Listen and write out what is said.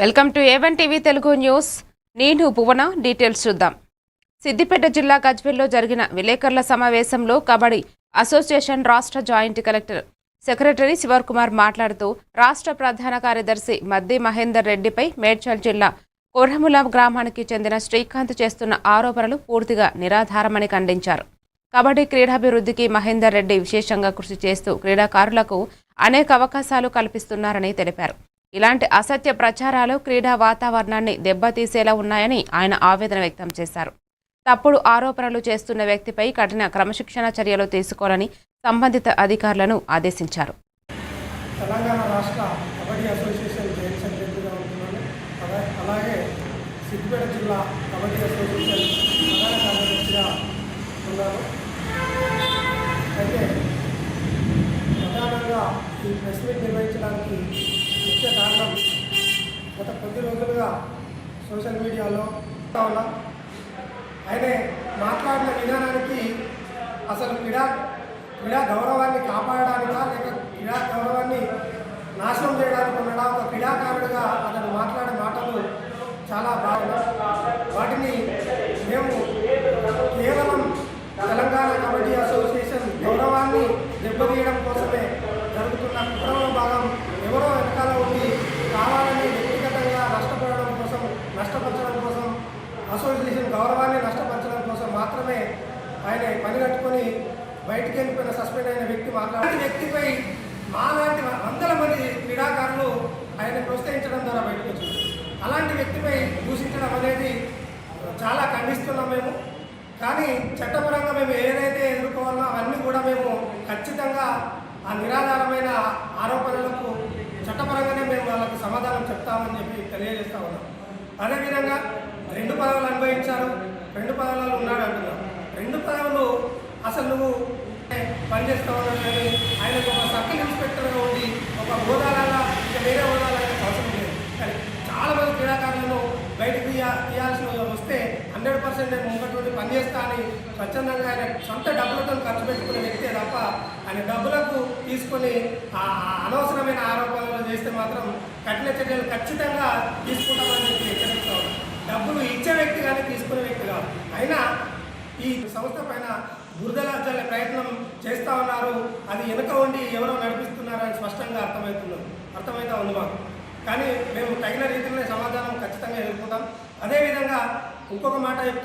Welcome to A1 TV Telugu news. నేను భువన. Details చూద్దాం. సిద్దిపేట జిల్లా గజ్వేల్లో జరిగిన విలేకరుల సమావేశంలో కబడ్డీ అసోసియేషన్ రాష్ట్ర జాయింట్ కలెక్టర్ సెక్రటరీ శివకుమార్ మాట్లాడుతూ రాష్ట్ర ప్రధాన కార్యదర్శి మద్ది మహేందర్ రెడ్డిపై మేడ్చల్ జిల్లా కొర్రముల గ్రామానికి చెందిన శ్రీకాంత్ చేస్తున్న ఆరోపణలు పూర్తిగా నిరాధారమని ఖండించారు. కబడ్డీ క్రీడాభివృద్ధికి మహేందర్ రెడ్డి విశేషంగా కృషి చేస్తూ క్రీడాకారులకు అనేక అవకాశాలు కల్పిస్తున్నారని తెలిపారు. ఇలాంటి అసత్య ప్రచారాలు క్రీడా వాతావరణాన్ని దెబ్బతీసేలా ఉన్నాయని ఆయన ఆవేదన వ్యక్తం చేశారు. తప్పుడు ఆరోపణలు చేస్తున్న వ్యక్తిపై కఠిన క్రమశిక్షణ చర్యలు తీసుకోవాలని సంబంధిత అధికారులను ఆదేశించారు. తెలంగాణ రాష్ట్ర కబడ్డీ అసోసియేషన్ జైన్ సెక్రటరీగా ఉంటున్నాను. అలాగే సిద్దిపేట జిల్లా కబడ్డీ అసోసియేషన్ ప్రధాన కార్యదర్శిగా ఉన్నాను. అయితే ప్రధానంగా ఈ ప్రెస్ మీట్ నిర్వహించడానికి ముఖ్య కారణం గత కొద్ది రోజులుగా సోషల్ మీడియాలో ఆయన మాట్లాడిన విధానానికి అసలు క్రీడా గౌరవాన్ని కాపాడడానికా లేక క్రీడా గౌరవాన్ని నాశనం చేయడానికి ఉండడా ఒక క్రీడాకారుడిగా అతను మాట్లాడే మాటలు చాలా బాగా వాటిని మేము కేవలం తెలంగాణ కబడ్డీ అసోసియేషన్ గౌరవాన్ని దెబ్బతీయడం కోసమే జరుగుతున్న కుట్రలో భాగం ఎవరో వెనకాల ఉండి కావాలని వ్యక్తిగతంగా నష్టపరచడం కోసం అసోసియేషన్ గౌరవాన్ని నష్టపరచడం కోసం మాత్రమే ఆయన పని కట్టుకొని బయటికి వెళ్ళిపోయిన సస్పెండ్ అయిన వ్యక్తి మాట్లాడే వ్యక్తిపై మాలాంటి వందల మంది క్రీడాకారులు ఆయన ప్రోత్సహించడం ద్వారా బయటకు వచ్చింది. అలాంటి వ్యక్తిపై దూషించడం అనేది చాలా ఖండిస్తున్నాం మేము. కానీ చట్టపరంగా మేము ఏదైతే ఎదుర్కోవాలో అవన్నీ కూడా మేము ఖచ్చితంగా ఆ నిరాధారమైన ఆరోపణలకు చట్టపరంగానే మేము వాళ్ళకి సమాధానం చెప్తామని చెప్పి తెలియజేస్తా ఉన్నాం. అదేవిధంగా 2 పదవులు అనుభవించారు, 2 పదవులలో ఉన్నాడు అంటున్నాం. 2 పదవులు అసలు నువ్వు పనిచేస్తావు కానీ ఆయనకు ఒక సర్కిల్ ఇన్స్పెక్టర్గా ఉండి ఒక హోదాలలో వేరే హోదాలు ఆయనకు అవసరం లేదు. కానీ చాలామంది క్రీడాకారులను బయటకు తీయాల్సి వస్తే 100% నేను ముంగటువంటి పనిచేస్తా అని స్వచ్ఛందంగా ఆయన సొంత డబ్బులతో ఖర్చు పెట్టుకునే వ్యక్తే తప్ప ఆయన డబ్బులకు తీసుకొని అనవసరమైన ఆరోపణలు చేస్తే మాత్రం కఠిన చర్యలు ఖచ్చితంగా తీసుకుంటామని చెప్పి హెచ్చరిస్తా ఉన్నాం. డబ్బులు ఇచ్చే వ్యక్తి కానీ తీసుకునే వ్యక్తి కాదు. అయినా ఈ సంస్థ పైన బురదల చల్లే ప్రయత్నం చేస్తూ ఉన్నారు. అది వెనుక ఉండి ఎవరో నడిపిస్తున్నారని స్పష్టంగా అర్థమవుతా ఉంది మాకు. కానీ మేము తగిన రీతిలోనే సమాధానం ఖచ్చితంగా ఎదుర్కొంటాం. అదేవిధంగా ఇంకొక మాట